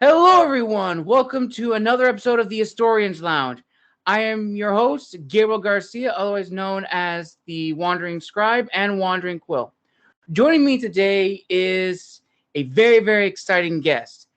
Hello, everyone. Welcome to another episode of the Historians Lounge. I am your host, Gabriel Garcia, otherwise known as the Wandering Scribe and Wandering Quill. Joining me today is a very, very exciting guest.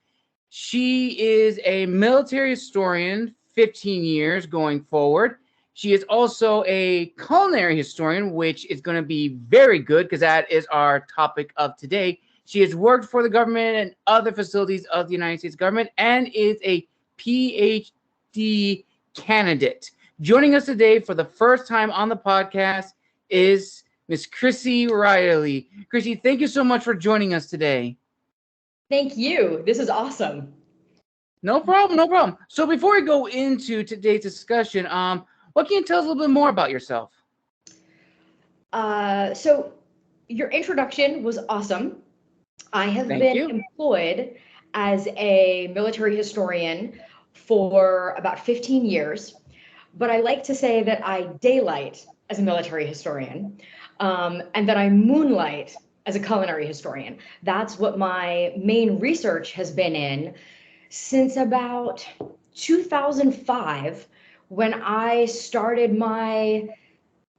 She is a military historian, 15 years going forward. She is also a culinary historian, which is going to be very good because that is our topic of today. She has worked for the government and other facilities of the United States government and is a Ph.D. candidate. Joining us today for the first time on the podcast is Miss Chrissy Reilly. Chrissy, thank you so much for joining us today. Thank you. This is awesome. No problem, no problem. So before we go into today's discussion, what can you tell us a little bit more about yourself? So your introduction was awesome. I have Thank been you. employed as a military historian for about 15 years, but I like to say that I daylight as a military historian, and that I moonlight as a culinary historian. That's what my main research has been in since about 2005, when I started my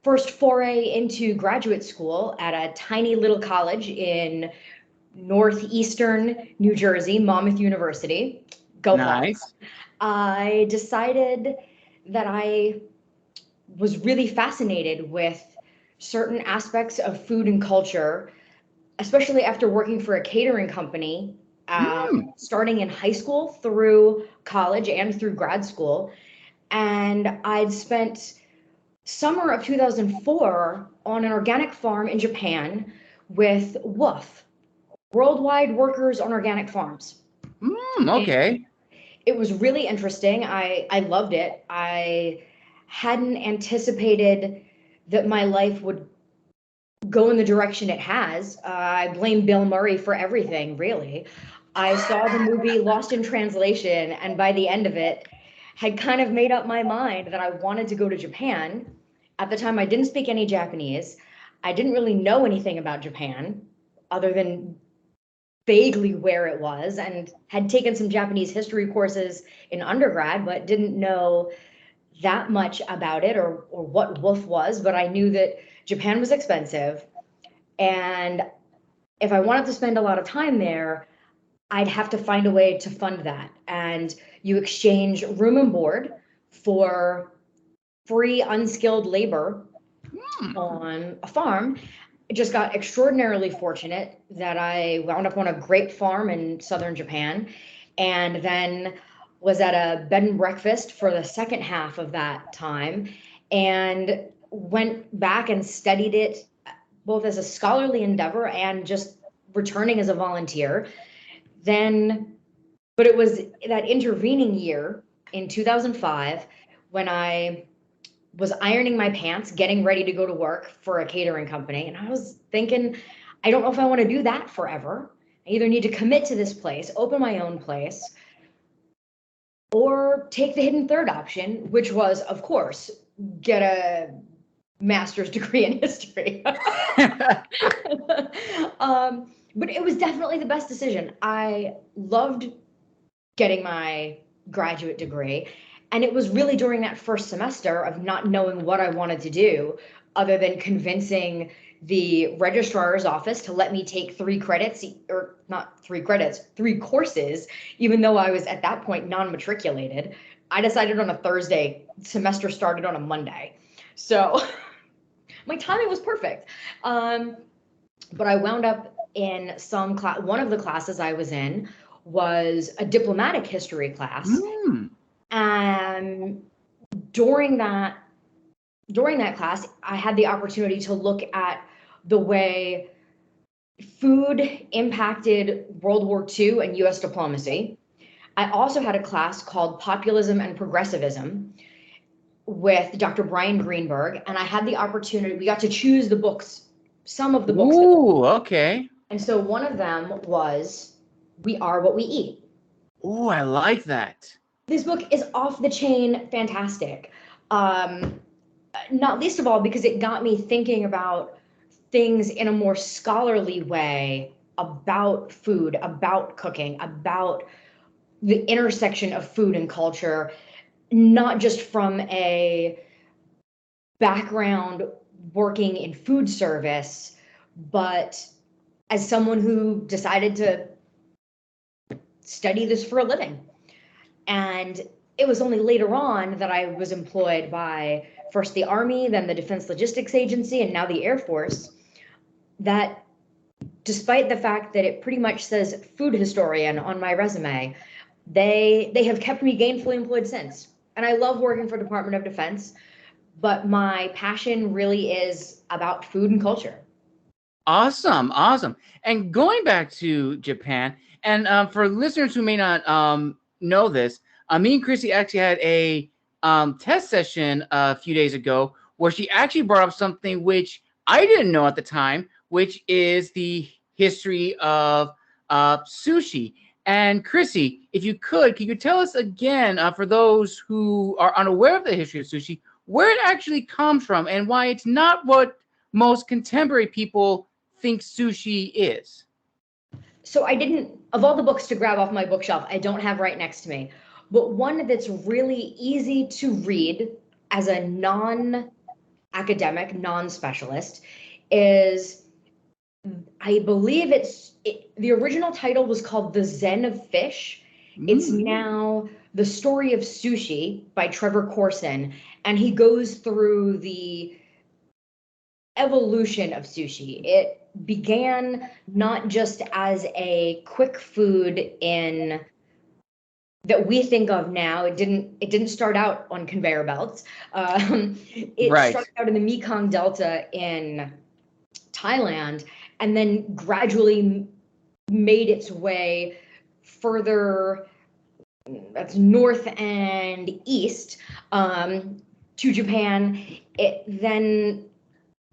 first foray into graduate school at a tiny little college in northeastern New Jersey, Monmouth University. Go Nice. Hawks. I decided that I was really fascinated with certain aspects of food and culture, especially after working for a catering company, starting in high school through college and through grad school. And I'd spent summer of 2004 on an organic farm in Japan with WWOOF, Worldwide Workers on Organic Farms. Okay. It was really interesting. I loved it. I hadn't anticipated that my life would go in the direction it has. I blame Bill Murray for everything, really. I saw the movie Lost in Translation, and by the end of it, had kind of made up my mind that I wanted to go to Japan. At the time, I didn't speak any Japanese. I didn't really know anything about Japan other than vaguely where it was, and had taken some Japanese history courses in undergrad, but didn't know that much about it or what WWOOF was. But I knew that Japan was expensive, and if I wanted to spend a lot of time there, I'd have to find a way to fund that. And you exchange room and board for free unskilled labor on a farm. I just got extraordinarily fortunate that I wound up on a grape farm in southern Japan, and then was at a bed and breakfast for the second half of that time, and went back and studied it both as a scholarly endeavor and just returning as a volunteer. Then, but it was that intervening year in 2005 when I was ironing my pants, getting ready to go to work for a catering company. And I was thinking, I don't know if I want to do that forever. I either need to commit to this place, open my own place, or take the hidden third option, which was, of course, get a master's degree in history. But it was definitely the best decision. I loved getting my graduate degree. And it was really during that first semester of not knowing what I wanted to do, other than convincing the registrar's office to let me take 3 credits, or not 3 credits, 3 courses, even though I was at that point non-matriculated. I decided on a Thursday, semester started on a Monday. So my timing was perfect. But I wound up in some class. One of the classes I was in was a diplomatic history class. And during that class, I had the opportunity to look at the way food impacted World War II and US diplomacy. I also had a class called Populism and Progressivism with Dr. Brian Greenberg, and I had the opportunity, we got to choose the books, some of the books. Ooh, okay. And so one of them was We Are What We Eat. Ooh, I like that. This book is off the chain fantastic. Not least of all because it got me thinking about things in a more scholarly way about food, about cooking, about the intersection of food and culture, not just from a background working in food service, but as someone who decided to study this for a living. And it was only later on that I was employed by first the Army, then the Defense Logistics Agency, and now the Air Force, that despite the fact that it pretty much says food historian on my resume, they have kept me gainfully employed since. And I love working for Department of Defense, but my passion really is about food and culture. Awesome, awesome. And going back to Japan, and for listeners who may not know this, me and Chrissy actually had a test session a few days ago where she actually brought up something which I didn't know at the time, which is the history of sushi. And Chrissy, if you could you tell us again, for those who are unaware of the history of sushi, where it actually comes from and why it's not what most contemporary people think sushi is? So I didn't, of all the books to grab off my bookshelf, I don't have right next to me, but one that's really easy to read as a non-academic, non-specialist is, I believe the original title was called The Zen of Fish. It's now The Story of Sushi by Trevor Corson, and he goes through the evolution of sushi. It began not just as a quick food in that we think of now. It didn't start out on conveyor belts. It started out in the Mekong Delta in Thailand, and then gradually made its way further, that's north and east, to Japan. It then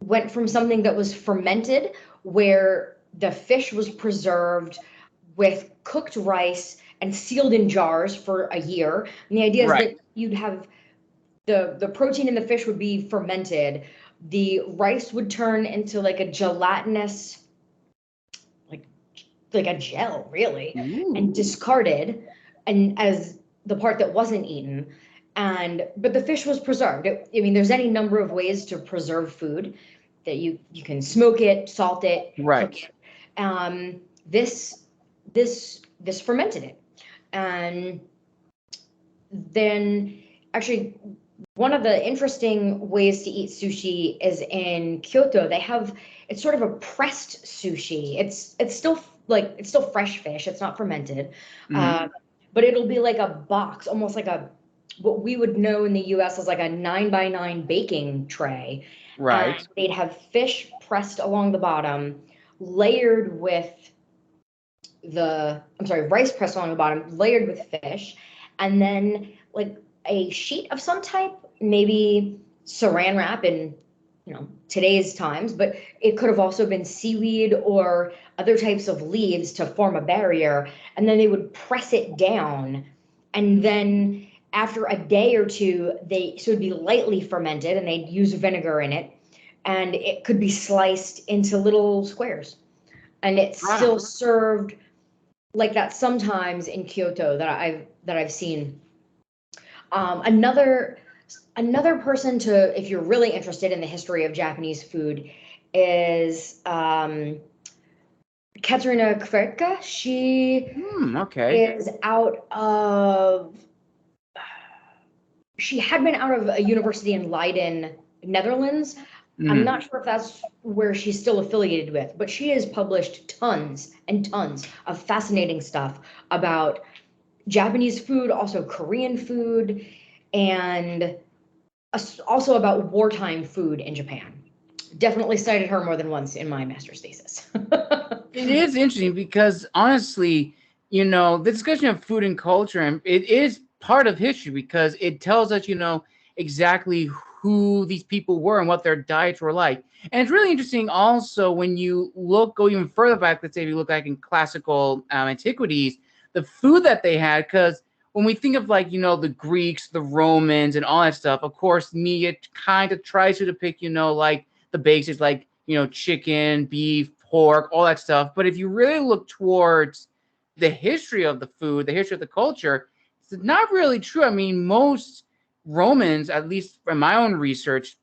went from something that was fermented, where the fish was preserved with cooked rice and sealed in jars for a year. And the idea is that you'd have the protein in the fish would be fermented. The rice would turn into like a gelatinous, like a gel, really, and discarded, and as the part that wasn't eaten. But the fish was preserved. There's any number of ways to preserve food, that you can smoke it, salt it, cook it. This fermented it. And then actually one of the interesting ways to eat sushi is in Kyoto. It's sort of a pressed sushi. It's still fresh fish. It's not fermented. But it'll be like a box, almost like what we would know in the US as like a 9x9 baking tray. And they'd have fish pressed along the bottom, layered with rice pressed along the bottom, layered with fish, and then like a sheet of some type, maybe saran wrap in today's times, but it could have also been seaweed or other types of leaves to form a barrier, and then they would press it down, and then after a day or two, so it'd be lightly fermented, and they'd use vinegar in it, and it could be sliced into little squares, and it's still served like that sometimes in Kyoto that I've seen. Another person if you're really interested in the history of Japanese food, is Katerina Kverka. She is she had been out of a university in Leiden, Netherlands. I'm not sure if that's where she's still affiliated with, but she has published tons and tons of fascinating stuff about Japanese food, also Korean food, and also about wartime food in Japan. Definitely cited her more than once in my master's thesis. It is interesting because honestly, the discussion of food and culture, and it is part of history because it tells us, exactly who these people were and what their diets were like. And it's really interesting also when you go even further back, let's say if you look back in classical antiquities, the food that they had, because when we think of the Greeks, the Romans, and all that stuff, of course, media kind of tries to depict, like the basics, like, chicken, beef, pork, all that stuff. But if you really look towards the history of the food, the history of the culture, it's not really true. I mean, most Romans, at least from my own research,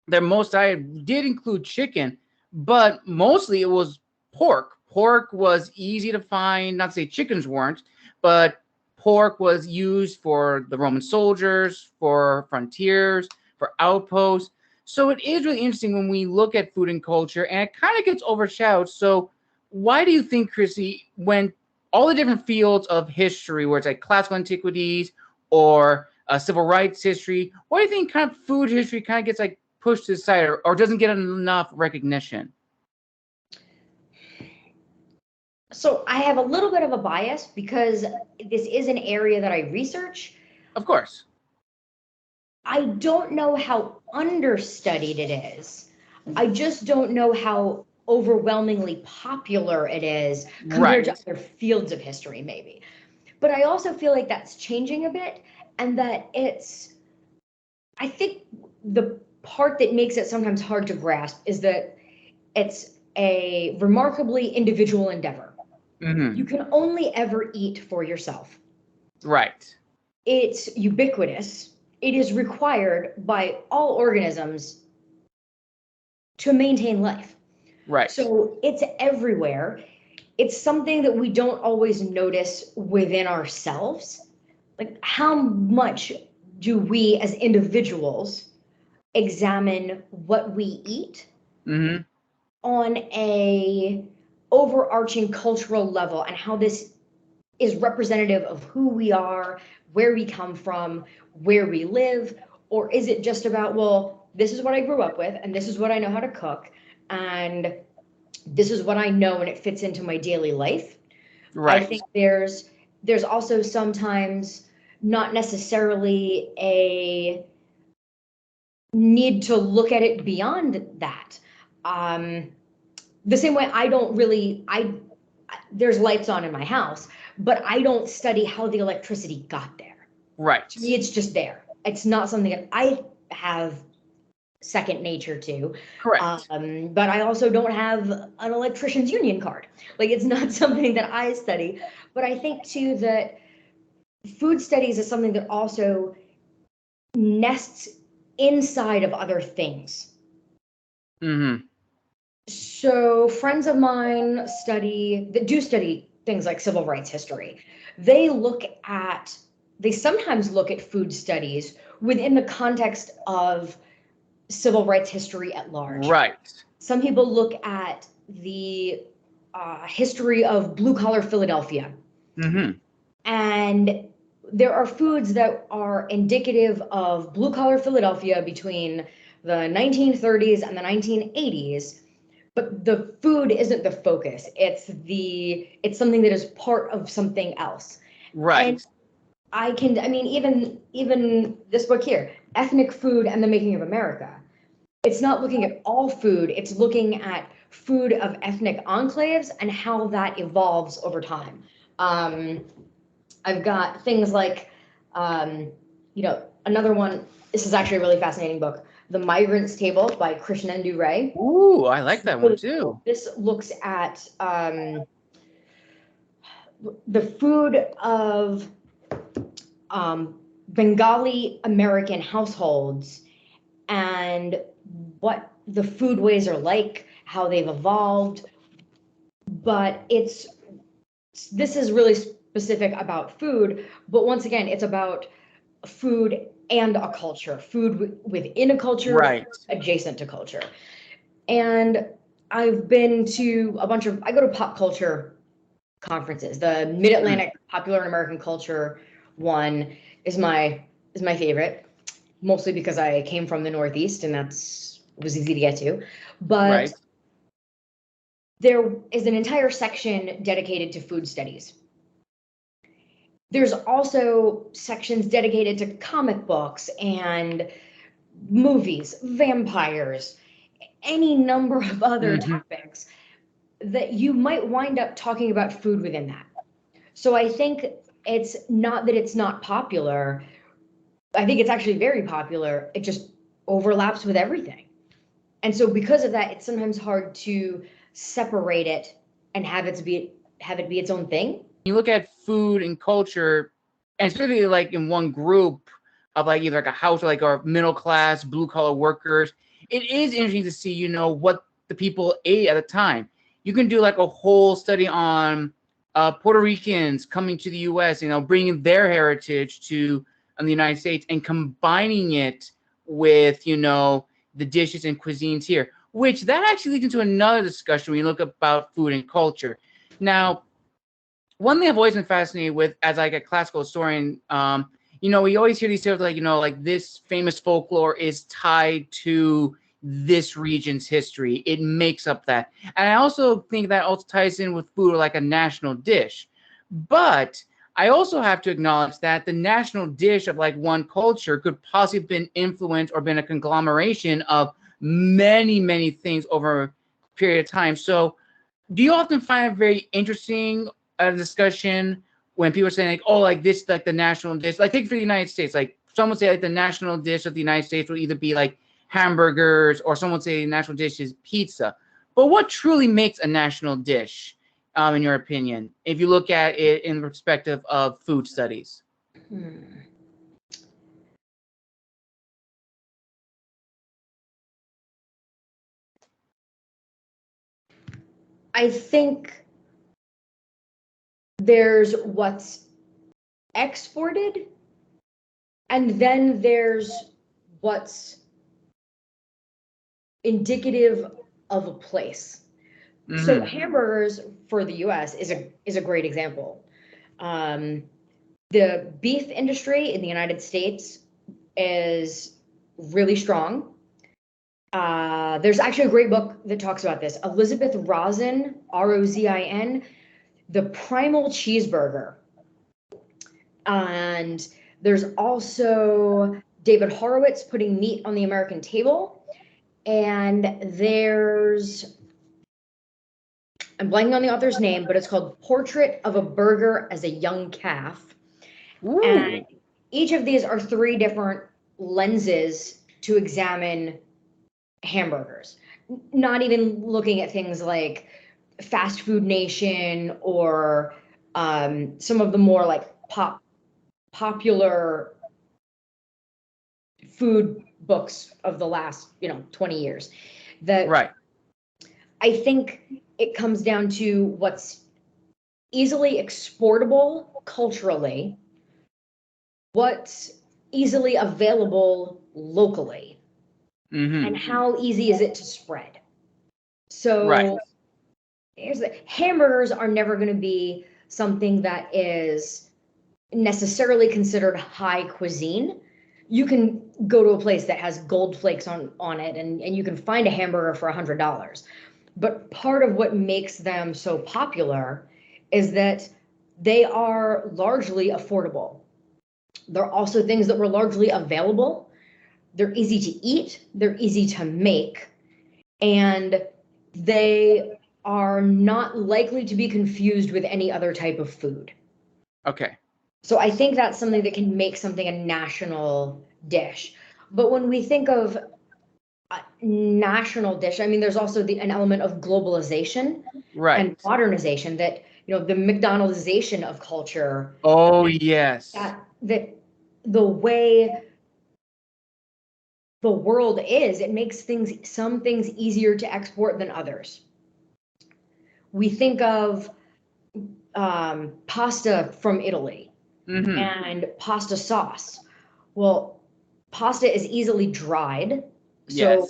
their most diet did include chicken, but mostly it was pork. Pork was easy to find, not to say chickens weren't, but pork was used for the Roman soldiers, for frontiers, for outposts. So it is really interesting when we look at food and culture, and it kind of gets overshadowed. So why do you think, Chrissy, when all the different fields of history, where it's like classical antiquities or civil rights history, why do you think kind of food history kind of gets like pushed to the side, or doesn't get enough recognition? So I have a little bit of a bias because this is an area that I research. Of course. I don't know how understudied it is. I just don't know how overwhelmingly popular it is compared to other fields of history, maybe. But I also feel like that's changing a bit, and that I think the part that makes it sometimes hard to grasp is that it's a remarkably individual endeavor. You can only ever eat for yourself. Right. It's ubiquitous. It is required by all organisms to maintain life. Right. So it's everywhere. It's something that we don't always notice within ourselves. Like, how much do we as individuals examine what we eat on a overarching cultural level, and how this is representative of who we are, where we come from, where we live? Or is it just about, well, this is what I grew up with, and this is what I know how to cook, and this is what I know, and it fits into my daily life? Right. I think there's also sometimes not necessarily a need to look at it beyond that. The same way there's lights on in my house, but I don't study how the electricity got there. Right. To me, it's just there. It's not something that I have second nature to. Correct. But I also don't have an electrician's union card. Like, it's not something that I study. But I think too that food studies is something that also nests inside of other things. So friends of mine that do study things like civil rights history. They sometimes look at food studies within the context of civil rights history at large. Right. Some people look at the history of blue-collar Philadelphia. And there are foods that are indicative of blue-collar Philadelphia between the 1930s and the 1980s. But the food isn't the focus. It's something that is part of something else. Right. And even this book here, Ethnic Food and the Making of America. It's not looking at all food. It's looking at food of ethnic enclaves and how that evolves over time. I've got things like, another one. This is actually a really fascinating book, The Migrant's Table by Christine Reilly. Ooh, I like that one too. This looks at the food of Bengali American households and what the foodways are like, how they've evolved. But this is really specific about food, but once again, it's about food and a culture, food within a culture, right, adjacent to culture. And I've been to I go to pop culture conferences. The Mid-Atlantic Popular and American Culture one is my favorite, mostly because I came from the Northeast and it was easy to get to. But there is an entire section dedicated to food studies. There's also sections dedicated to comic books and movies, vampires, any number of other topics that you might wind up talking about food within that. So I think it's not that it's not popular. I think it's actually very popular. It just overlaps with everything. And so because of that, it's sometimes hard to separate it and have it be its own thing. You look at food and culture, and especially like in one group of like either like a house or like our middle class, blue collar workers, it is interesting to see, you know, what the people ate at the time. You can do like a whole study on Puerto Ricans coming to the U.S., you know, bringing their heritage to the United States and combining it with, you know, the dishes and cuisines here, which that actually leads into another discussion when you look about food and culture. Now, one thing I've always been fascinated with as like a classical historian, you know, we always hear these tales like, you know, like this famous folklore is tied to this region's history. It makes up that. And I also think that also ties in with food or like a national dish. But I also have to acknowledge that the national dish of like one culture could possibly have been influenced or been a conglomeration of many, many things over a period of time. So do you often find it very interesting a discussion when people are saying like, oh, like this, like the national dish, like take for the United States, like some would say like the national dish of the United States will either be like hamburgers or someone would say the national dish is pizza. But what truly makes a national dish, in your opinion, if you look at it in the perspective of food studies? I think there's what's exported, and then there's what's indicative of a place. Mm-hmm. So hamburgers for the US is a great example. The beef industry in the United States is really strong. There's actually a great book that talks about this. Elizabeth Rozin, Rozin, The Primal Cheeseburger. And there's also David Horowitz, Putting Meat on the American Table. And there's, I'm blanking on the author's name, but it's called Portrait of a Burger as a Young Calf. Ooh. And each of these are 3 different lenses to examine hamburgers. Not even looking at things like Fast Food Nation or some of the more like popular food books of the last 20 years. Right. I think it comes down to what's easily exportable culturally, what's easily available locally, and how easy is it to spread. So here's the hamburgers are never going to be something that is necessarily considered high cuisine. You can go to a place that has gold flakes on it and you can find a hamburger for $100. But part of what makes them so popular is that they are largely affordable. They're also things that were largely available. They're easy to eat, they're easy to make, and they are not likely to be confused with any other type of food. Okay. So I think that's something that can make something a national dish. But when we think of a national dish, I mean, there's also an element of globalization and modernization that, the McDonaldization of culture. Oh, yes. That the way the world is, it makes some things easier to export than others. We think of pasta from Italy and pasta sauce. Well, pasta is easily dried, so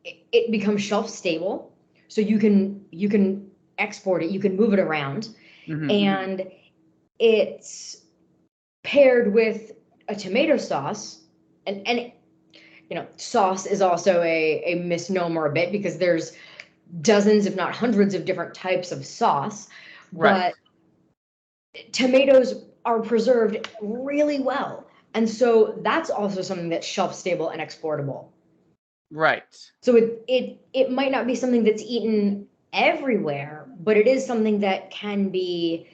it becomes shelf stable. So you can export it, you can move it around, and it's paired with a tomato sauce, and sauce is also a misnomer a bit because there's dozens, if not hundreds, of different types of sauce. But tomatoes are preserved really well. And so that's also something that's shelf stable and exportable. Right. So it might not be something that's eaten everywhere, but it is something that can be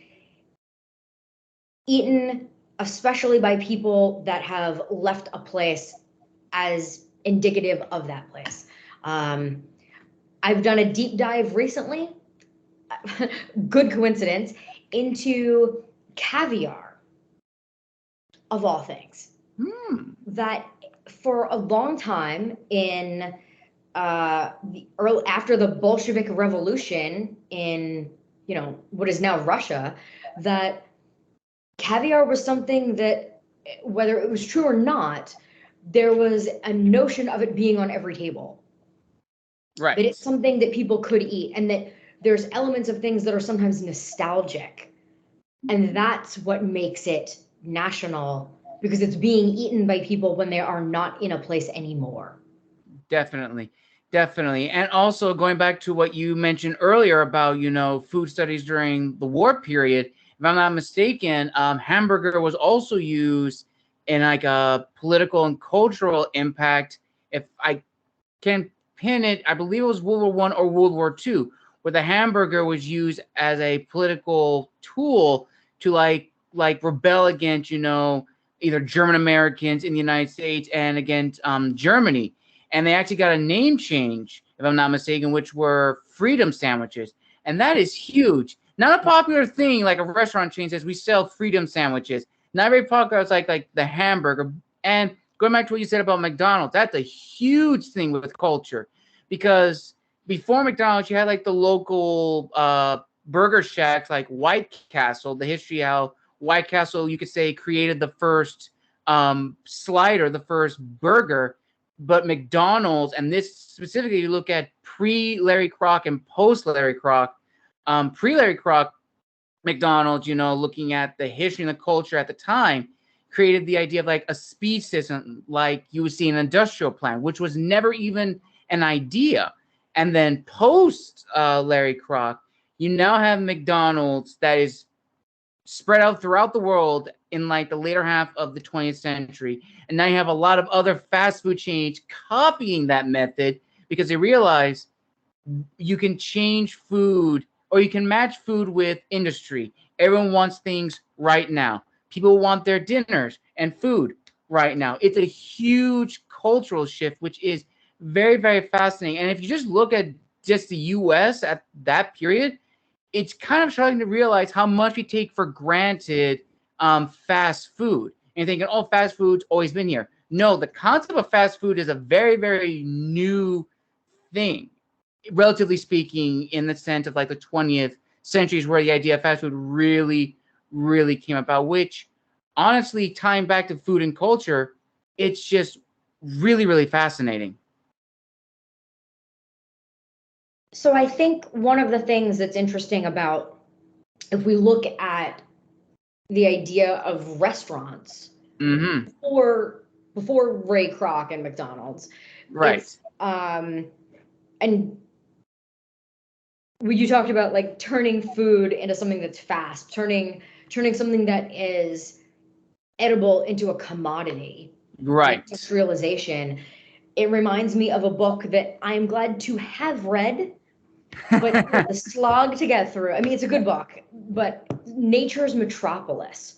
eaten, especially by people that have left a place as indicative of that place. I've done a deep dive recently good coincidence, into caviar, of all things. That for a long time in after the Bolshevik Revolution in, what is now Russia, that caviar was something that, whether it was true or not, there was a notion of it being on every table. Right. That it's something that people could eat, and that there's elements of things that are sometimes nostalgic. And that's what makes it national, because it's being eaten by people when they are not in a place anymore. Definitely. And also going back to what you mentioned earlier about, food studies during the war period, if I'm not mistaken, hamburger was also used in like a political and cultural impact. If I can pin it, I believe it was World War I or World War II, where the hamburger was used as a political tool to like rebel against, either German Americans in the United States and against Germany. And they actually got a name change, if I'm not mistaken, which were freedom sandwiches. And that is huge. Not a popular thing like a restaurant chain says we sell freedom sandwiches. Not very popular. It's like the hamburger. And going back to what you said about McDonald's, that's a huge thing with culture, because before McDonald's, you had like the local burger shacks like White Castle. The history how White Castle, you could say, created the first slider, the first burger. But McDonald's, and this specifically, you look at pre-Larry Kroc and post-Larry Kroc. Pre-Larry Kroc, McDonald's, looking at the history and the culture at the time, created the idea of like a speed system like you would see in an industrial plant, which was never even an idea. And then post Larry Kroc, you now have McDonald's that is spread out throughout the world in like the later half of the 20th century. And now you have a lot of other fast food chains copying that method, because they realize you can change food, or you can match food with industry. Everyone wants things right now. People want their dinners and food right now. It's a huge cultural shift, which is very, very fascinating. And if you just look at just the US at that period, it's kind of starting to realize how much we take for granted fast food. And you're thinking, oh, fast food's always been here. No, the concept of fast food is a very, very new thing, relatively speaking, in the sense of like the 20th century is where the idea of fast food really, really came about, which honestly, tying back to food and culture, it's just really, really fascinating. So I think one of the things that's interesting about, if we look at the idea of restaurants before Ray Kroc and McDonald's, right? And you talked about like turning food into something that's fast, turning something that is edible into a commodity, right? Industrialization. It reminds me of a book that I'm glad to have read, but the slog to get through. I mean, it's a good book, but Nature's Metropolis.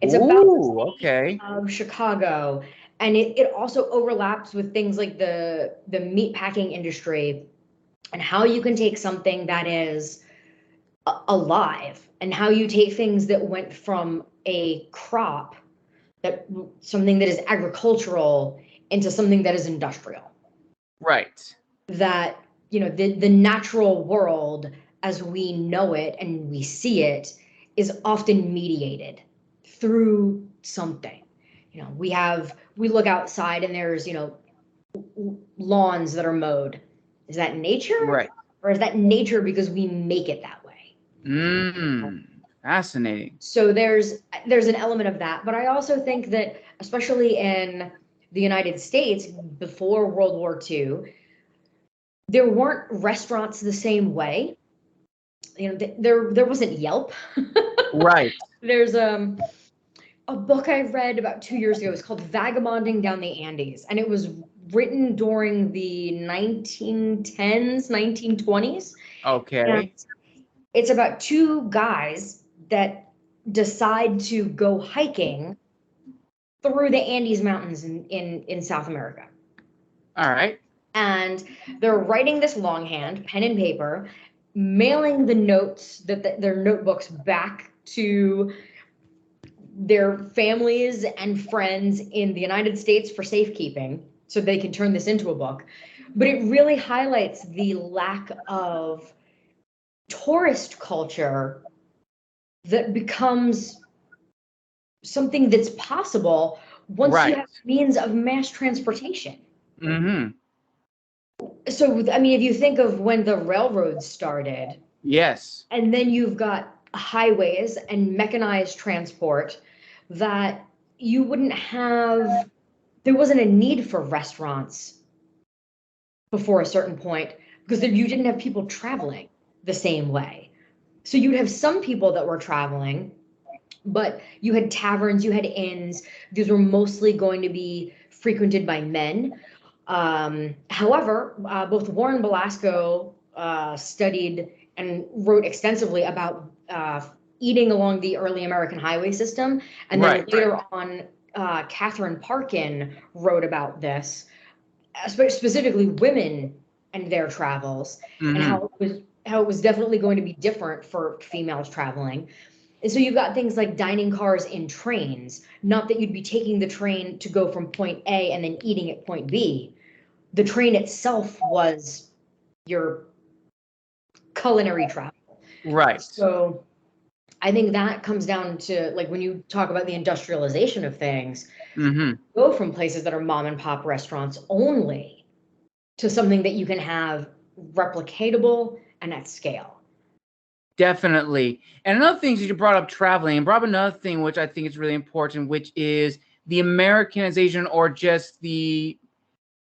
It's about the city of Chicago, and it also overlaps with things like the meatpacking industry, and how you can take something that is alive, and how you take things that went from a crop, something that is agricultural, into something that is industrial. Right. That, the natural world as we know it and we see it is often mediated through something. We look outside and there's, lawns that are mowed. Is that nature? Right. Or is that nature because we make it that way? Fascinating. So there's an element of that. But I also think that, especially in the United States before World War II, there weren't restaurants the same way. There wasn't Yelp. Right. There's a book I read about 2 years ago. It's called Vagabonding Down the Andes, and it was written during the 1910s, 1920s. Okay. And it's about two guys that decide to go hiking through the Andes Mountains in South America. All right. And they're writing this longhand, pen and paper, mailing the notes their notebooks back to their families and friends in the United States for safekeeping so they can turn this into a book. But it really highlights the lack of tourist culture that becomes something that's possible once you have means of mass transportation. Mm-hmm. So, I mean, if you think of when the railroads started, yes, and then you've got highways and mechanized transport, that you wouldn't have, there wasn't a need for restaurants before a certain point because you didn't have people traveling the same way. So you'd have some people that were traveling, but you had taverns, you had inns. These were mostly going to be frequented by men. However, both Warren Belasco studied and wrote extensively about eating along the early American highway system, and then later on, Catherine Parkin wrote about this, specifically women and their travels, and how it was definitely going to be different for females traveling. And so you've got things like dining cars in trains, not that you'd be taking the train to go from point A and then eating at point B. The train itself was your culinary travel. Right. So I think that comes down to, like, when you talk about the industrialization of things, go from places that are mom and pop restaurants only to something that you can have replicatable and at scale. Definitely. And another thing is you brought up traveling, and brought up another thing which I think is really important, which is the Americanization, or just the,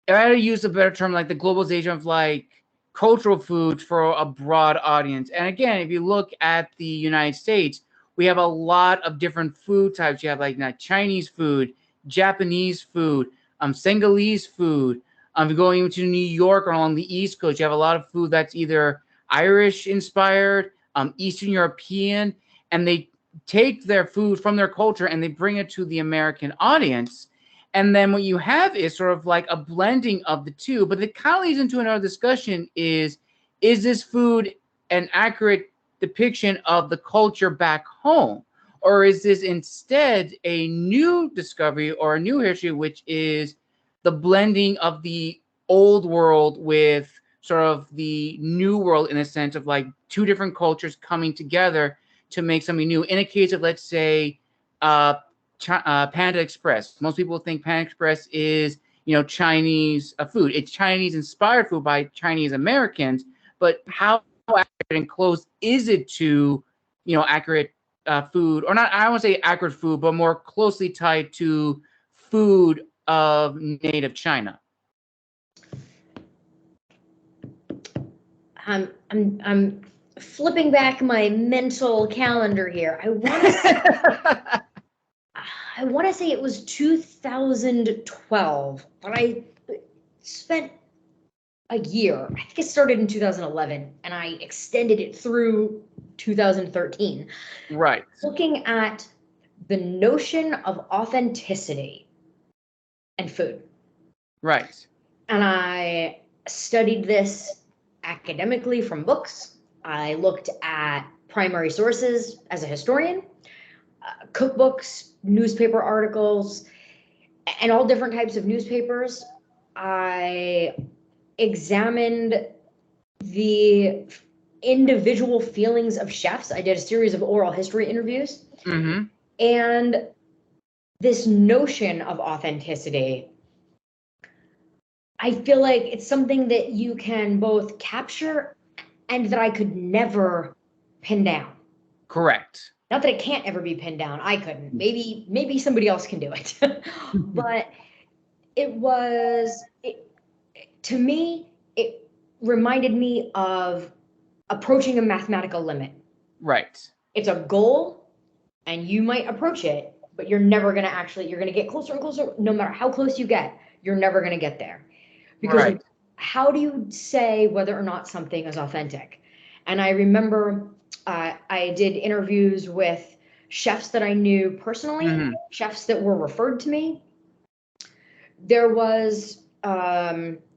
I had to use a better term, like the globalization of like cultural foods for a broad audience. And again, if you look at the United States, we have a lot of different food types. You have like Chinese food, Japanese food, Senegalese food. Going into New York or along the East Coast, you have a lot of food that's either Irish inspired, Eastern European, and they take their food from their culture and they bring it to the American audience. And then what you have is sort of like a blending of the two. But it kind of leads into another discussion: is this food an accurate depiction of the culture back home? Or is this instead a new discovery or a new history, which is the blending of the old world with sort of the new world, in a sense of like two different cultures coming together to make something new? In a case of, let's say, Panda Express. Most people think Panda Express is, Chinese food. It's Chinese inspired food by Chinese Americans, but how accurate and close is it to, accurate food, or not? I don't want to say accurate food, but more closely tied to food of native China. I'm flipping back my mental calendar here. I want to say it was 2012, but I spent a year. I think it started in 2011, and I extended it through 2013. Right. Looking at the notion of authenticity and food. Right. And I studied this academically from books. I looked at primary sources as a historian, cookbooks, newspaper articles, and all different types of newspapers. I examined the individual feelings of chefs. I did a series of oral history interviews. And this notion of authenticity, I feel like it's something that you can both capture and that I could never pin down. Correct. Not that it can't ever be pinned down. I couldn't. Maybe somebody else can do it. But to me, it reminded me of approaching a mathematical limit. Right. It's a goal, and you might approach it, but you're never going to you're going to get closer and closer. No matter how close you get, you're never going to get there. Because how do you say whether or not something is authentic? And I remember I did interviews with chefs that I knew personally, chefs that were referred to me. There was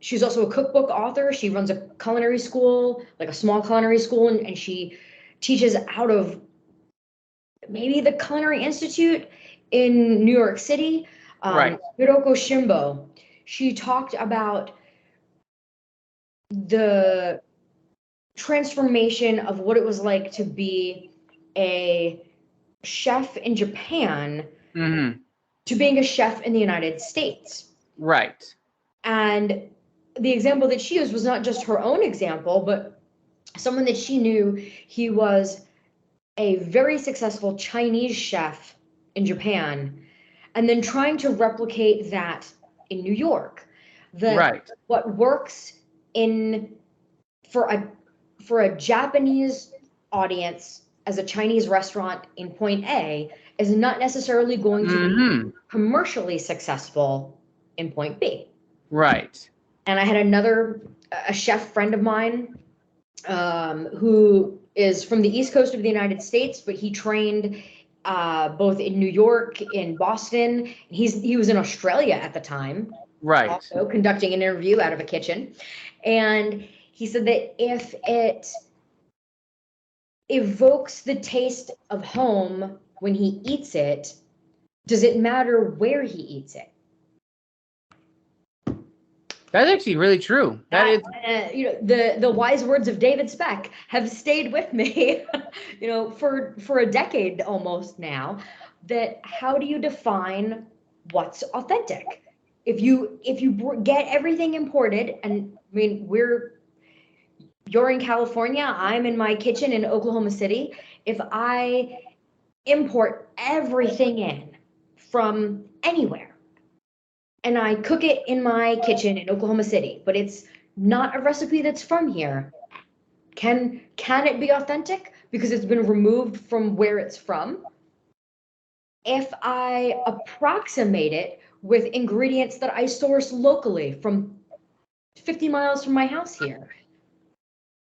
She's also a cookbook author. She runs a culinary school, like a small culinary school, and she teaches out of maybe the Culinary Institute in New York City. Right. Hiroko Shimbo. She talked about the transformation of what it was like to be a chef in Japan Mm-hmm. to being a chef in the United States. Right. And the example that she used was not just her own example, but someone that she knew. He was a very successful Chinese chef in Japan, and then trying to replicate that in New York. Right. What works in for a Japanese audience as a Chinese restaurant in point A is not necessarily going to be commercially successful in point B. Right. And I had a chef friend of mine who is from the East Coast of the United States, but he trained both in New York, in Boston. He was in Australia at the time, Right. also conducting an interview out of a kitchen. And he said that if it evokes the taste of home when he eats it, does it matter where he eats it? That's actually really true. That is, the wise words of David Speck have stayed with me, for a decade almost now. That how do you define what's authentic? If you get everything imported, and I mean you're in California, I'm in my kitchen in Oklahoma City. If I import everything in from anywhere, and I cook it in my kitchen in Oklahoma City, but it's not a recipe that's from here, can it be authentic because it's been removed from where it's from? If I approximate it with ingredients that I source locally from 50 miles from my house here,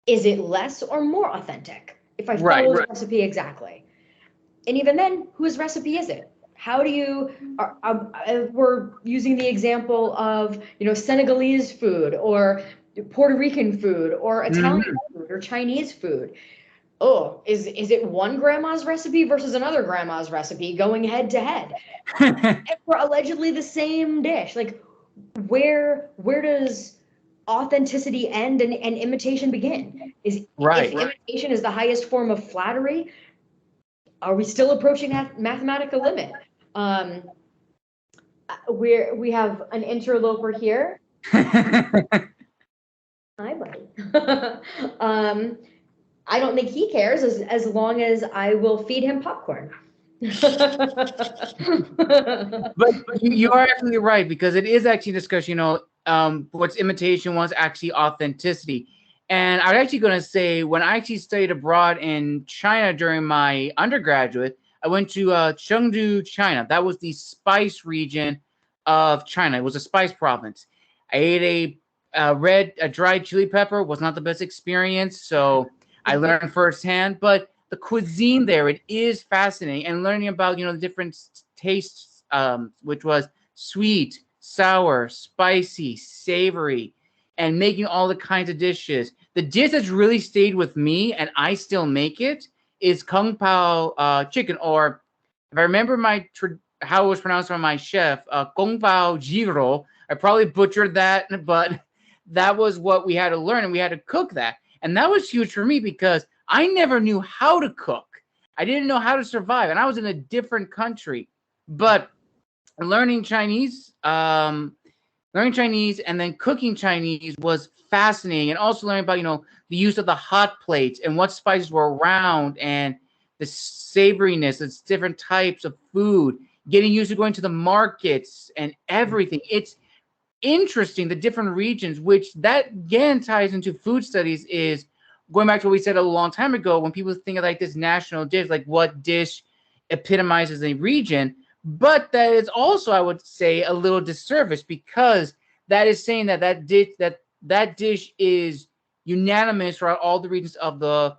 is it less or more authentic if I follow the recipe exactly? And even then, whose recipe is it? How do you, we're using the example of, Senegalese food or Puerto Rican food or Italian food or Chinese food. Oh, is it one grandma's recipe versus another grandma's recipe going head to head? For allegedly the same dish. Like, where does authenticity end and imitation begin? If imitation is the highest form of flattery, are we still approaching that mathematical limit? We have an interloper here. Hi, buddy. I don't think he cares as long as I will feed him popcorn. But you are absolutely right, because it is actually a discussion, what's imitation, what's actually authenticity. And I'm actually going to say, when I actually studied abroad in China during my undergraduate, I went to Chengdu, China. That was the spice region of China. It was a spice province. I ate a dried chili pepper. Was not the best experience, so I learned firsthand. But the cuisine there, it is fascinating, and learning about the different tastes, which was sweet, sour, spicy, savory, and making all the kinds of dishes. The dish that's really stayed with me, and I still make it, is kung pao chicken, or if I remember how it was pronounced by my chef, kung pao jiro. I probably butchered that, but that was what we had to learn, and we had to cook that. And that was huge for me because I never knew how to cook. I didn't know how to survive, and I was in a different country. But learning Chinese and then cooking Chinese was fascinating, and also learning about the use of the hot plates and what spices were around and the savoriness. It's different types of food. Getting used to going to the markets and everything. It's interesting, the different regions, which that again ties into food studies, is going back to what we said a long time ago, when people think of like this national dish, like what dish epitomizes a region. But that is also, I would say, a little disservice, because that is saying that dish is unanimous throughout all the regions of the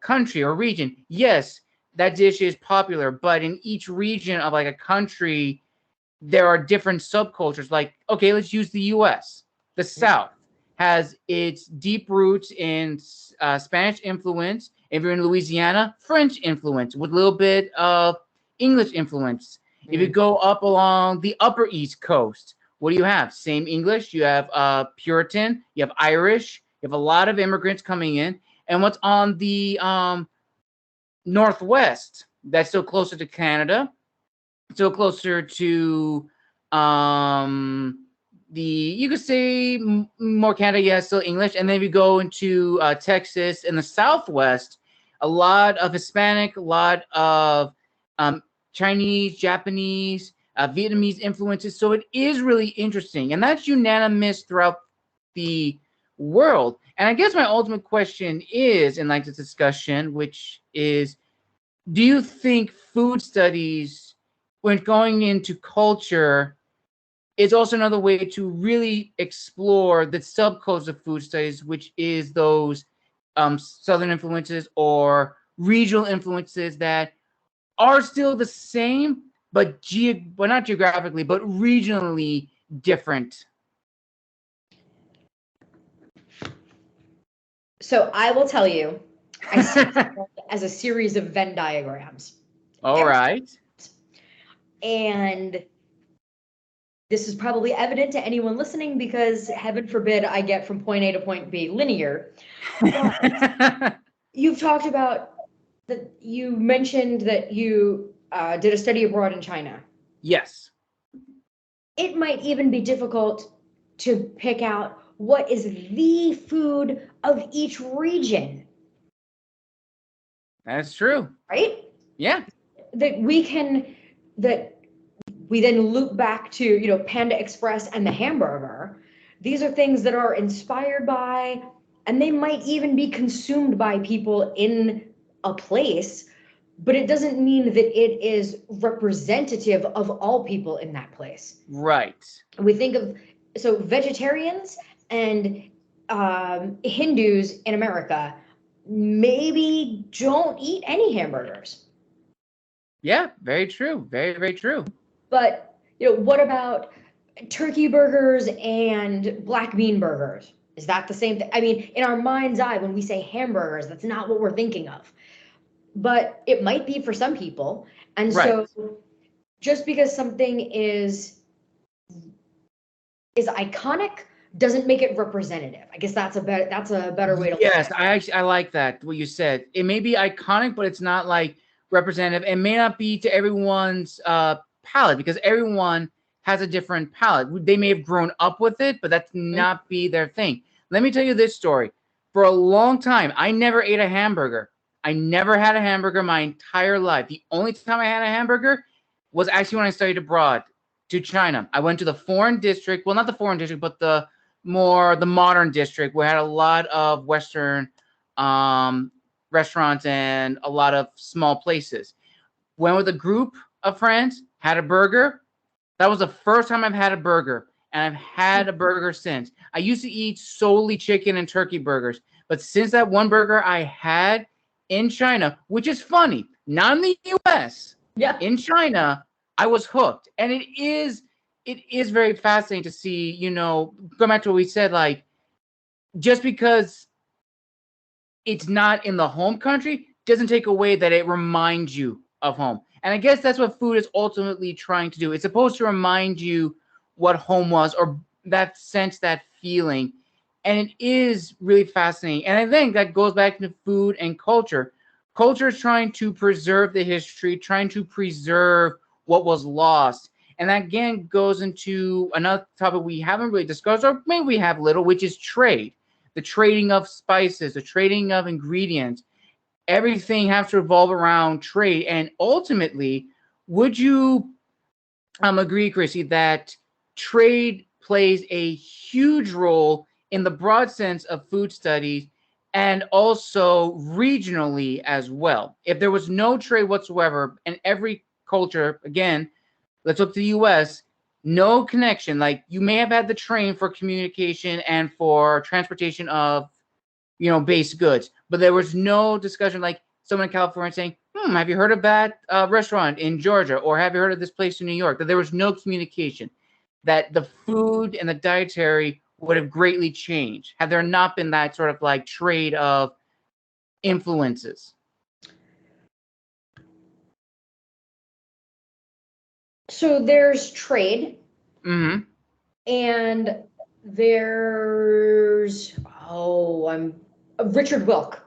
country or region. Yes, that dish is popular, but in each region of like a country, there are different subcultures. Like, okay, let's use the U.S. The South has its deep roots in Spanish influence. If you're in Louisiana, French influence with a little bit of English influence. If you go up along the upper East Coast, what do you have? Same English. You have Puritan. You have Irish. You have a lot of immigrants coming in. And what's on the Northwest, that's still closer to Canada, still closer to you could say more Canada, yeah, still English. And then we go into Texas and the Southwest, a lot of Hispanic, a lot of Chinese, Japanese, Vietnamese influences. So it is really interesting. And that's unanimous throughout the world. And I guess my ultimate question is, in like this discussion, which is, do you think food studies, when going into culture, is also another way to really explore the subculture of food studies, which is those Southern influences or regional influences that are still the same, but not geographically, but regionally different? So I will tell you, I see it as a series of Venn diagrams. All right. And this is probably evident to anyone listening because heaven forbid I get from point A to point B linear. But you've talked about that. You mentioned that you did a study abroad in China. Yes. It might even be difficult to pick out what is the food of each region. That's true. Right? Yeah. That we then loop back to, you know, Panda Express and the hamburger. These are things that are inspired by, and they might even be consumed by people in a place, but it doesn't mean that it is representative of all people in that place. Right. We think of, so vegetarians and Hindus in America maybe don't eat any hamburgers. Yeah, very true. Very, very true. But, you know, what about turkey burgers and black bean burgers? Is that the same thing? I mean, in our mind's eye, when we say hamburgers, that's not what we're thinking of. But it might be for some people. And Right. so just because something is iconic doesn't make it representative. I guess that's a better way to look at it. I like that, what you said. It may be iconic, but it's not like representative. It may not be to everyone's palate, because everyone has a different palate. They may have grown up with it, but that's not be their thing. Let me tell you this story. For a long time, I never ate a hamburger. I never had a hamburger my entire life. The only time I had a hamburger was actually when I studied abroad to China. I went to the foreign district. Well, not the foreign district, but the modern district, where I had a lot of Western restaurants and a lot of small places. Went with a group of friends, had a burger. That was the first time I've had a burger, and I've had a burger since. I used to eat solely chicken and turkey burgers, but since that one burger I had in China, which is funny, not in the US, in China, I was hooked. And it is very fascinating to see, you know, go back to what we said, like, just because it's not in the home country doesn't take away that it reminds you of home. And I guess that's what food is ultimately trying to do. It's supposed to remind you what home was, or that sense, that feeling. And it is really fascinating. And I think that goes back to food and culture. Culture is trying to preserve the history, trying to preserve what was lost. And that, again, goes into another topic we haven't really discussed, or maybe we have little, which is trade. The trading of spices, the trading of ingredients. Everything has to revolve around trade. And ultimately, would you agree, Chrissy, that trade plays a huge role in the broad sense of food studies, and also regionally as well? If there was no trade whatsoever, and every culture, again, let's look to the US, no connection. Like, you may have had the train for communication and for transportation of, you know, base goods, but there was no discussion, like someone in California saying, Have you heard of that restaurant in Georgia? Or have you heard of this place in New York? That there was no communication, that the food and the dietary would have greatly changed had there not been that sort of like trade of influences. So there's trade, Mm-hmm. and there's Richard Wilk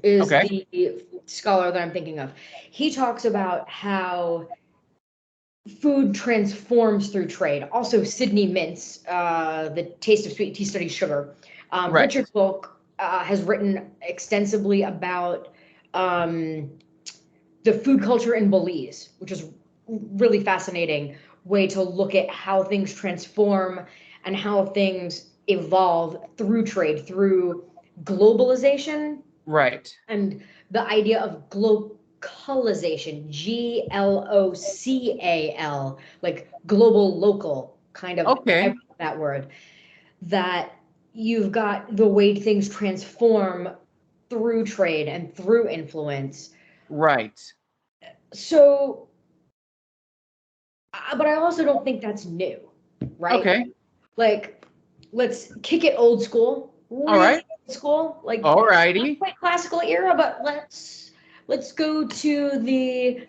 is Okay. the scholar that I'm thinking of. He talks about how food transforms through trade. Also, Sidney Mintz, The Taste of Sweet Tea Studies Sugar. Right. Richard Wilk has written extensively about the food culture in Belize, which is really fascinating way to look at how things transform and how things evolve through trade, through globalization. Right. And the idea of glocalization, GLOCAL, like global local kind of. Okay. That word, that you've got the way things transform through trade and through influence. Right. So, but I also don't think that's new, right? Okay. Like, let's kick it old school, All really right. old school, like All not righty. quite classical era, but let's go to the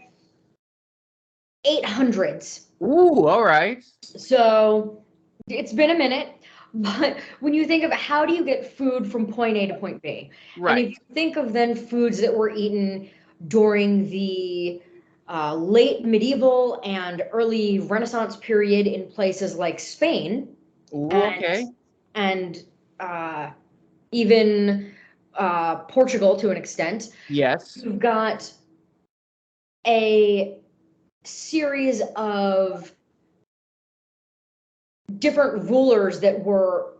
800s. Ooh, all right. So it's been a minute, but when you think of how do you get food from point A to point B, and if Right. you think of then foods that were eaten during the late medieval and early Renaissance period in places like Spain Ooh, and okay. and even Portugal to an extent, Yes. you've got a series of different rulers that were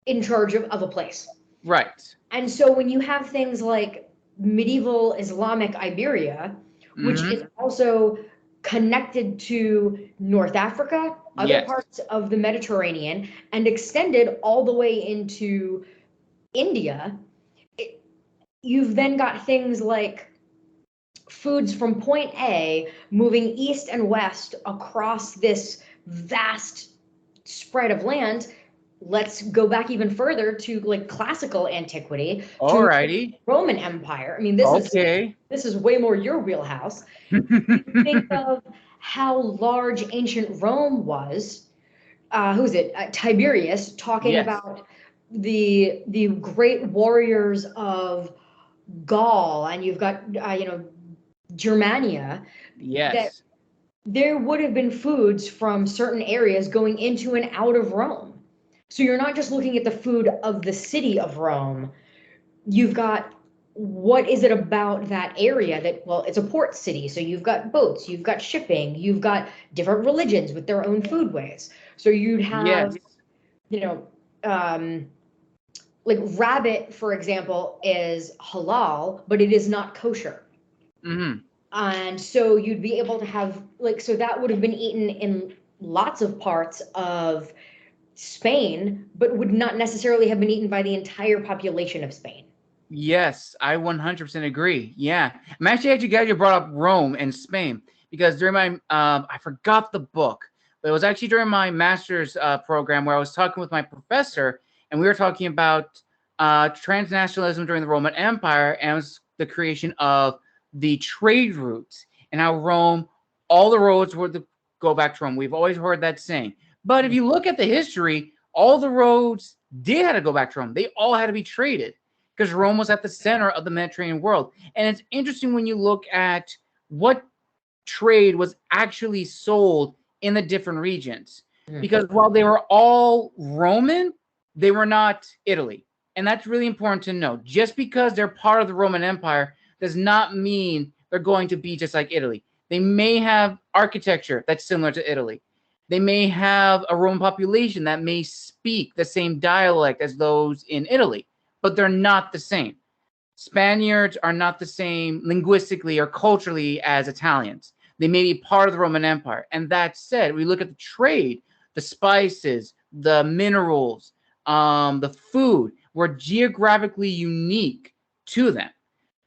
in charge of a place. Right. And so when you have things like medieval Islamic Iberia, which Mm-hmm. is also connected to North Africa, other Yes. parts of the Mediterranean, and extended all the way into India, you've then got things like foods from point A moving east and west across this vast spread of land. Let's go back even further to like classical antiquity, All to righty. Roman Empire. I mean, Okay. this is way more your wheelhouse. Think of how large ancient Rome was. Who's it? Tiberius talking Yes. about the great warriors of Gaul, and you've got Germania, that Yes. there would have been foods from certain areas going into and out of Rome. So you're not just looking at the food of the city of Rome. You've got what is it about that area that, well, it's a port city. So you've got boats, you've got shipping, you've got different religions with their own foodways. So you'd have, Yes. you know, like rabbit, for example, is halal, but it is not kosher. Mm-hmm. And so you'd be able to have like, so that would have been eaten in lots of parts of Spain, but would not necessarily have been eaten by the entire population of Spain. Yes, I 100% agree. Yeah. I'm actually glad you brought up Rome and Spain because during my, I forgot the book, but it was actually during my master's program where I was talking with my professor and we were talking about transnationalism during the Roman Empire and it was the creation of the trade routes and how Rome, all the roads were to go back to Rome. We've always heard that saying. But if you look at the history, all the roads did have to go back to Rome. They all had to be traded because Rome was at the center of the Mediterranean world. And it's interesting when you look at what trade was actually sold in the different regions. Because while they were all Roman, they were not Italy. And that's really important to know. Just because they're part of the Roman Empire does not mean they're going to be just like Italy. They may have architecture that's similar to Italy. They may have a Roman population that may speak the same dialect as those in Italy, but they're not the same. Spaniards are not the same linguistically or culturally as Italians. They may be part of the Roman Empire. And that said, we look at the trade, the spices, the minerals, the food were geographically unique to them.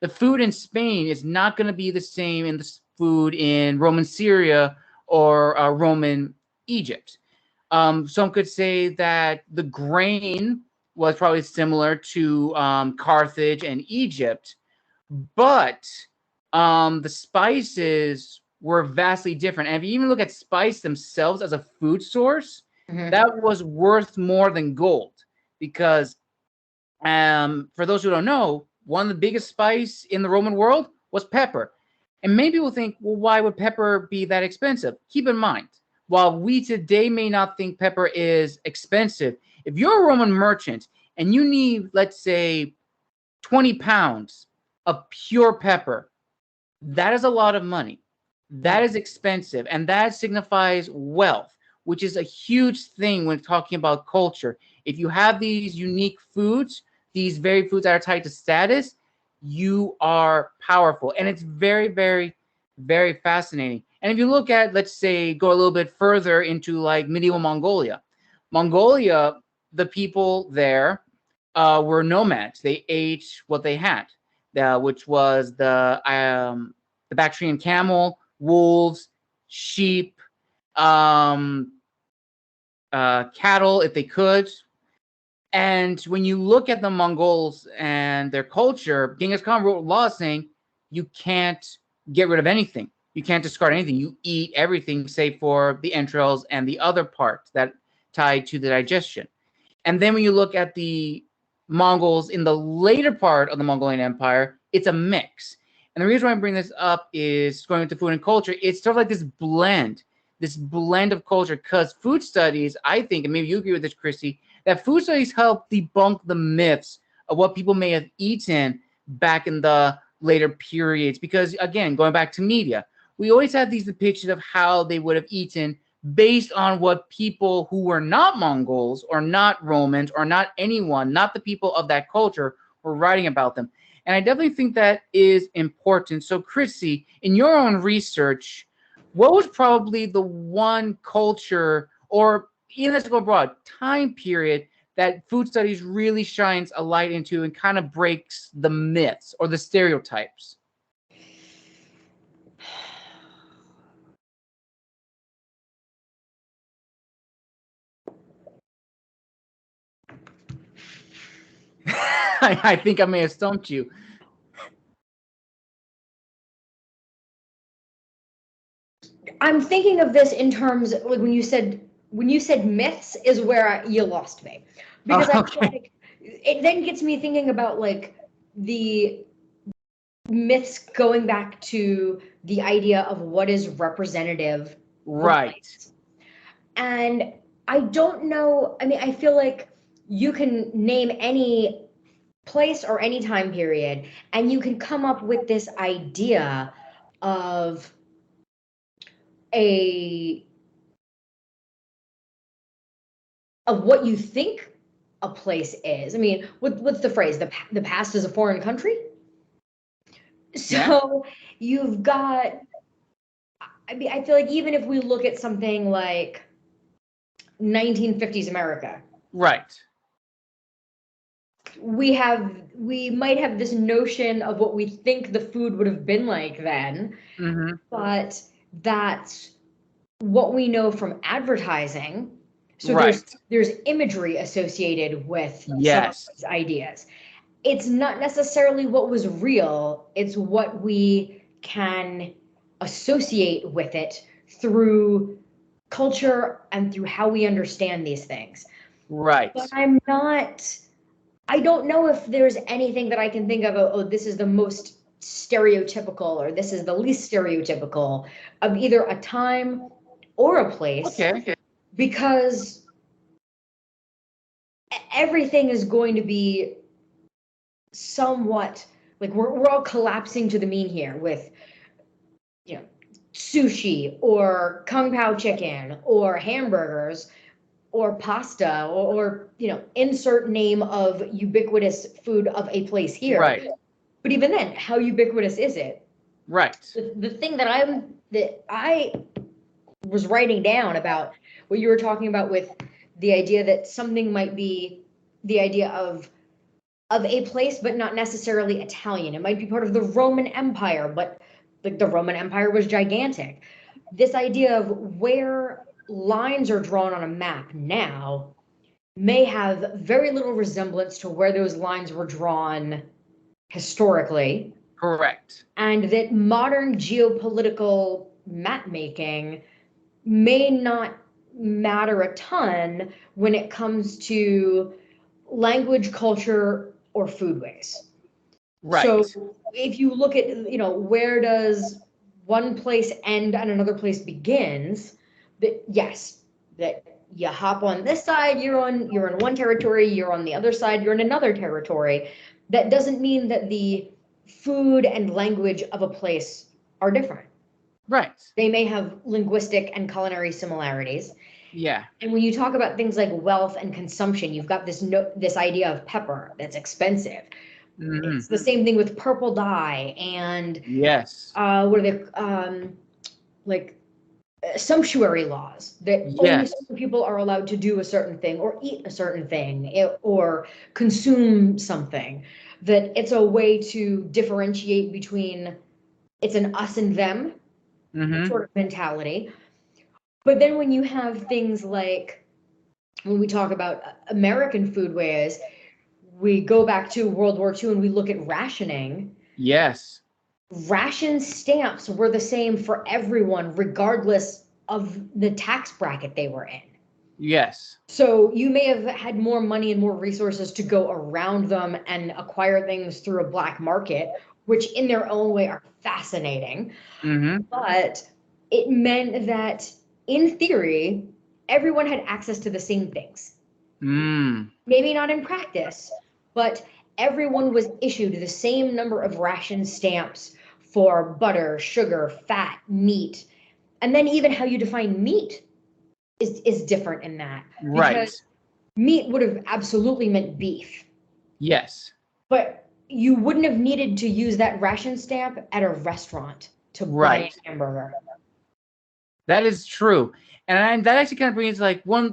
The food in Spain is not going to be the same in the food in Roman Syria or Roman Egypt. Some could say that the grain was probably similar to Carthage and Egypt, but the spices were vastly different. And if you even look at spice themselves as a food source, that was worth more than gold, because for those who don't know, one of the biggest spice in the Roman world was pepper. And maybe we'll think, well, why would pepper be that expensive? Keep in mind, while we today may not think pepper is expensive, if you're a Roman merchant and you need, let's say, 20 pounds of pure pepper, that is a lot of money. That is expensive, and that signifies wealth, which is a huge thing when talking about culture. If you have these unique foods, these very foods that are tied to status, you are powerful. And it's very, very, very fascinating. And if you look at, let's say, go a little bit further into like medieval Mongolia. Mongolia, the people there were nomads. They ate what they had, which was the Bactrian camel, wolves, sheep, cattle, if they could. And when you look at the Mongols and their culture, Genghis Khan wrote laws saying you can't get rid of anything. You can't discard anything. You eat everything save for the entrails and the other parts that tied to the digestion. And then when you look at the Mongols in the later part of the Mongolian Empire, it's a mix. And the reason why I bring this up is going into food and culture. It's sort of like this blend of culture, because food studies, I think, and maybe you agree with this, Chrissy, that food studies help debunk the myths of what people may have eaten back in the later periods. Because, again, going back to media, we always have these depictions of how they would have eaten based on what people who were not Mongols or not Romans or not anyone, not the people of that culture, were writing about them. And I definitely think that is important. So, Chrissy, in your own research, what was probably the one culture, or even let's go broad, time period that food studies really shines a light into and kind of breaks the myths or the stereotypes? I think I may have stumped you. I'm thinking of this in terms like when you said myths is where you lost me, because I feel like it then gets me thinking about like the myths going back to the idea of what is representative. Right. And I don't know. I mean, I feel like you can name any place or any time period, and you can come up with this idea of what you think a place is. I mean, what's the phrase? The past is a foreign country. So you've got. I mean, I feel like even if we look at something like 1950s America, right, we might have this notion of what we think the food would have been like then, but that's what we know from advertising. So there's imagery associated with some of these ideas. It's not necessarily what was real, it's what we can associate with it through culture and through how we understand these things. Right. But I don't know if there's anything that I can think of, oh, this is the most stereotypical or this is the least stereotypical of either a time or a place. Okay. Because everything is going to be somewhat like we're all collapsing to the mean here with, you know, sushi or kung pao chicken or hamburgers or pasta or you know, insert name of ubiquitous food of a place here. Right. But even then, how ubiquitous is it? Right. The thing that I was writing down about what you were talking about with the idea that something might be the idea of of a place, but not necessarily Italian. It might be part of the Roman Empire, but like the Roman Empire was gigantic. This idea of where lines are drawn on a map now may have very little resemblance to where those lines were drawn historically. Correct. And that modern geopolitical map making may not matter a ton when it comes to language, culture, or foodways. Right. So if you look at, where does one place end and another place begins, that yes, that you hop on this side, you're in one territory, you're on the other side, you're in another territory. That doesn't mean that the food and language of a place are different. Right. They may have linguistic and culinary similarities. Yeah. And when you talk about things like wealth and consumption, you've got this idea of pepper that's expensive. Mm-hmm. It's the same thing with purple dye and Yes. what are they like sumptuary laws that only Yes. certain people are allowed to do a certain thing or eat a certain thing or consume something. That it's a way to differentiate between it's an us and them Mm-hmm. sort of mentality. But then when you have things like when we talk about American foodways, we go back to World War II and we look at rationing. Yes. Ration stamps were the same for everyone, regardless of the tax bracket they were in. Yes. So you may have had more money and more resources to go around them and acquire things through a black market, which in their own way are fascinating. Mm-hmm. But it meant that, in theory, everyone had access to the same things. Maybe not in practice, but everyone was issued the same number of ration stamps for butter, sugar, fat, meat. And then even how you define meat is different in that. Right. Because meat would have absolutely meant beef. Yes. But you wouldn't have needed to use that ration stamp at a restaurant to buy a hamburger. That is true. And that actually kind of brings one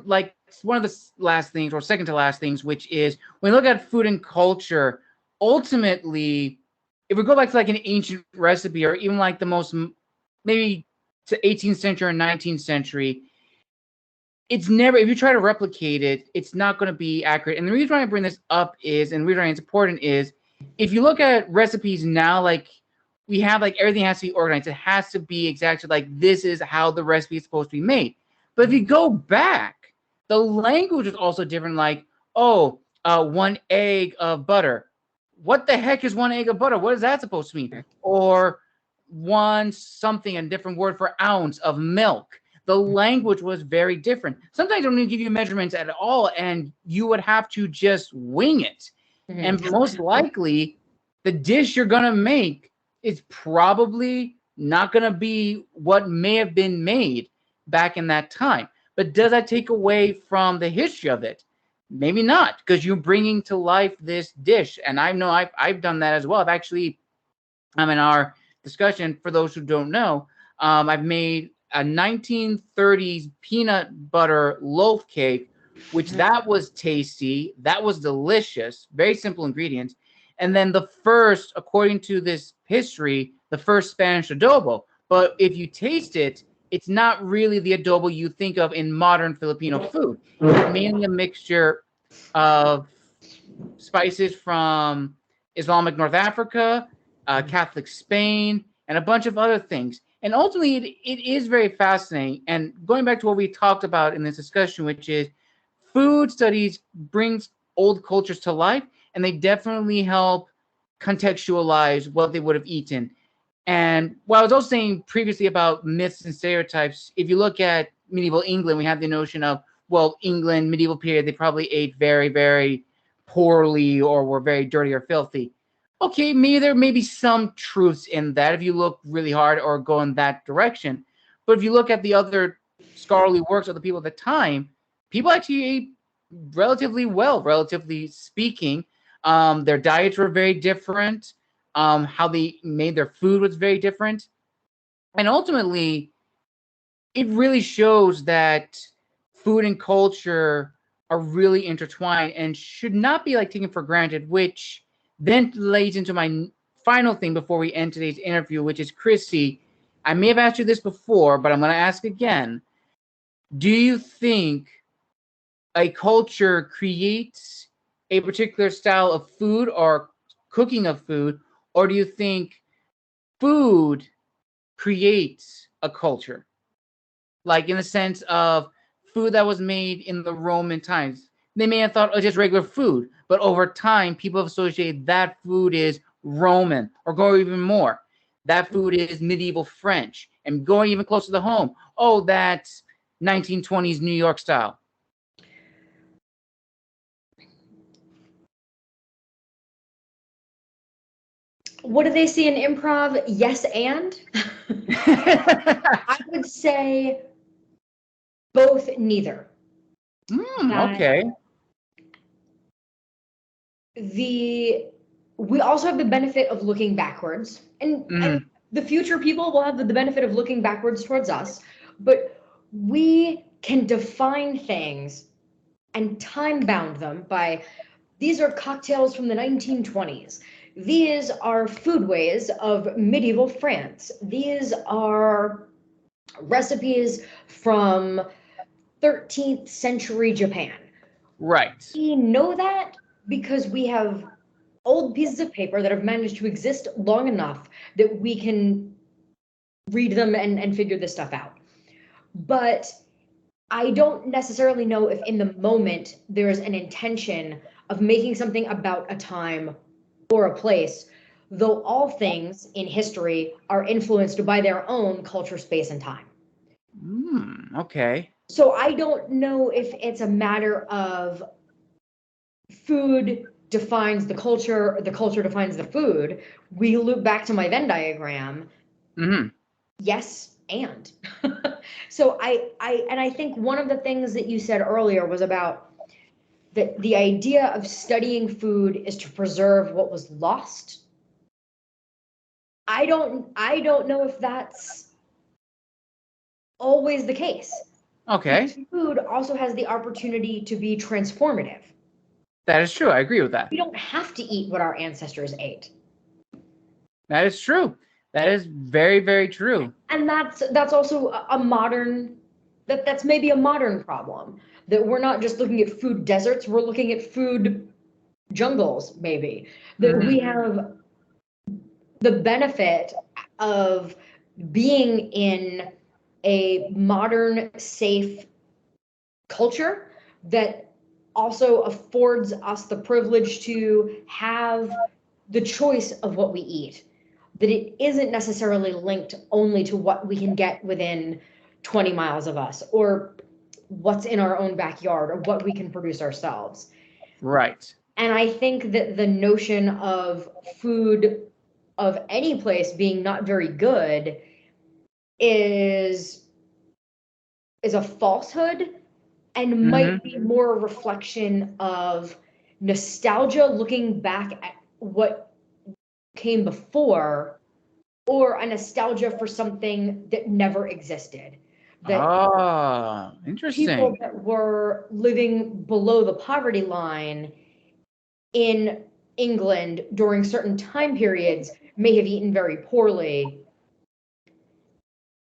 of the last things, or second to last things, which is when we look at food and culture, ultimately, if we go back to an ancient recipe, or even the most, maybe to 18th century or 19th century, it's never, if you try to replicate it, it's not going to be accurate. And the reason why I bring this up is, and the reason why it's important is, if you look at recipes now, we have everything has to be organized. It has to be exactly this is how the recipe is supposed to be made. But if you go back, the language is also different. 1 egg of butter. What the heck is 1 egg of butter? What is that supposed to mean? Or one something, a different word for ounce of milk. The language was very different. Sometimes they don't even give you measurements at all, and you would have to just wing it. Mm-hmm. And most likely, the dish you're going to make is probably not going to be what may have been made back in that time. But does that take away from the history of it? Maybe not, because you're bringing to life this dish. And I know I've done that as well. I've actually, in our discussion, for those who don't know, I've made a 1930s peanut butter loaf cake, which that was tasty. That was delicious. Very simple ingredients. And then the first, according to this history, the first Spanish adobo. But if you taste it, it's not really the adobo you think of in modern Filipino food. It's mainly a mixture of spices from Islamic North Africa, Catholic Spain, and a bunch of other things. And ultimately, it is very fascinating. And going back to what we talked about in this discussion, which is food studies brings old cultures to life, and they definitely help contextualize what they would have eaten. And what I was also saying previously about myths and stereotypes, if you look at medieval England, we have the notion of, England, medieval period, they probably ate very, very poorly or were very dirty or filthy. Okay, maybe there may be some truths in that if you look really hard or go in that direction. But if you look at the other scholarly works of the people at the time, people actually ate relatively well, relatively speaking. Their diets were very different. How they made their food was very different. And ultimately, it really shows that food and culture are really intertwined and should not be like taken for granted, which then lays into my final thing before we end today's interview, which is, Chrissy, I may have asked you this before, but I'm going to ask again. Do you think a culture creates a particular style of food or cooking of food, or do you think food creates a culture? Like in the sense of food that was made in the Roman times. They may have thought, oh, just regular food, but over time, people have associated that food is Roman, or go even more. That food is medieval French, and going even closer to home. Oh, that's 1920s New York style. What do they see in improv? Yes, and? I would say both, neither. Okay. We also have the benefit of looking backwards, and the future people will have the benefit of looking backwards towards us, but we can define things and time bound them by, these are cocktails from the 1920s. These are foodways of medieval France. These are recipes from 13th century Japan. Right. We know that because we have old pieces of paper that have managed to exist long enough that we can read them and figure this stuff out. But I don't necessarily know if in the moment there's an intention of making something about a time or a place, though all things in history are influenced by their own culture, space, and time. Okay. So I don't know if it's a matter of food defines the culture defines the food. We loop back to my Venn diagram. Yes, and. So I think one of the things that you said earlier was about that the idea of studying food is to preserve what was lost. I don't know if that's always the case. Okay. Food also has the opportunity to be transformative. That is true. I agree with that. We don't have to eat what our ancestors ate. That is true. That is very, very true. And that's also a modern, that's maybe a modern problem, that we're not just looking at food deserts, we're looking at food jungles, maybe. That we have the benefit of being in a modern, safe culture that also affords us the privilege to have the choice of what we eat, that it isn't necessarily linked only to what we can get within 20 miles of us, or what's in our own backyard, or what we can produce ourselves. Right. And I think that the notion of food of any place being not very good is a falsehood, and might be more a reflection of nostalgia, looking back at what came before, or a nostalgia for something that never existed. That interesting. People that were living below the poverty line in England during certain time periods may have eaten very poorly,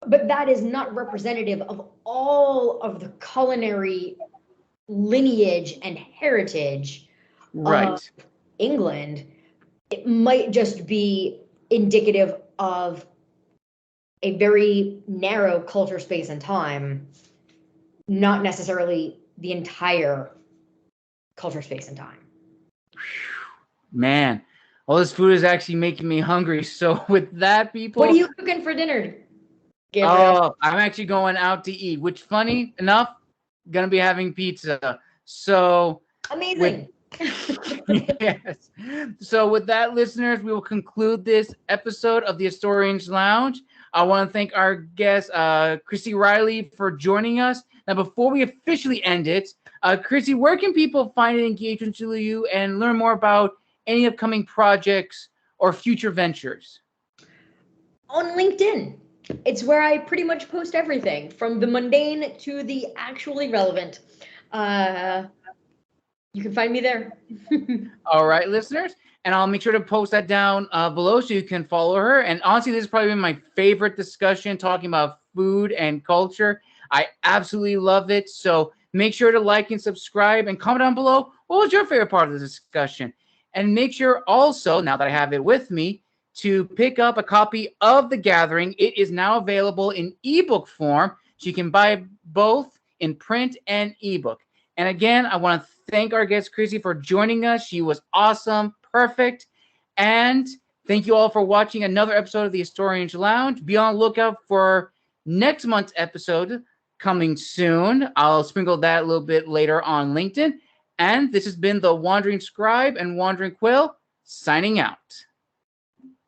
but that is not representative of all of the culinary lineage and heritage of England. It might just be indicative of a very narrow culture, space, and time, not necessarily the entire culture, space, and time. Man, all this food is actually making me hungry. So with that, people. What are you cooking for dinner, Gabriel? Oh, I'm actually going out to eat, which, funny enough, gonna be having pizza. So amazing. Yes. So with that, listeners, we will conclude this episode of the Historians Lounge. I want to thank our guest, Christine Reilly, for joining us. Now, before we officially end it, Chrissy, where can people find an engagement to you and learn more about any upcoming projects or future ventures? On LinkedIn. It's where I pretty much post everything, from the mundane to the actually relevant. You can find me there. All right, listeners. And I'll make sure to post that down below so you can follow her. And honestly, this has probably been my favorite discussion talking about food and culture. I absolutely love it. So make sure to like and subscribe and comment down below what was your favorite part of the discussion. And make sure also, now that I have it with me, to pick up a copy of The Gathering. It is now available in ebook form. So you can buy both in print and ebook. And again, I want to thank our guest, Chrissy, for joining us. She was awesome, perfect. And thank you all for watching another episode of the Historians Lounge. Be on the lookout for next month's episode coming soon. I'll sprinkle that a little bit later on LinkedIn. And this has been the Wandering Scribe and Wandering Quill signing out.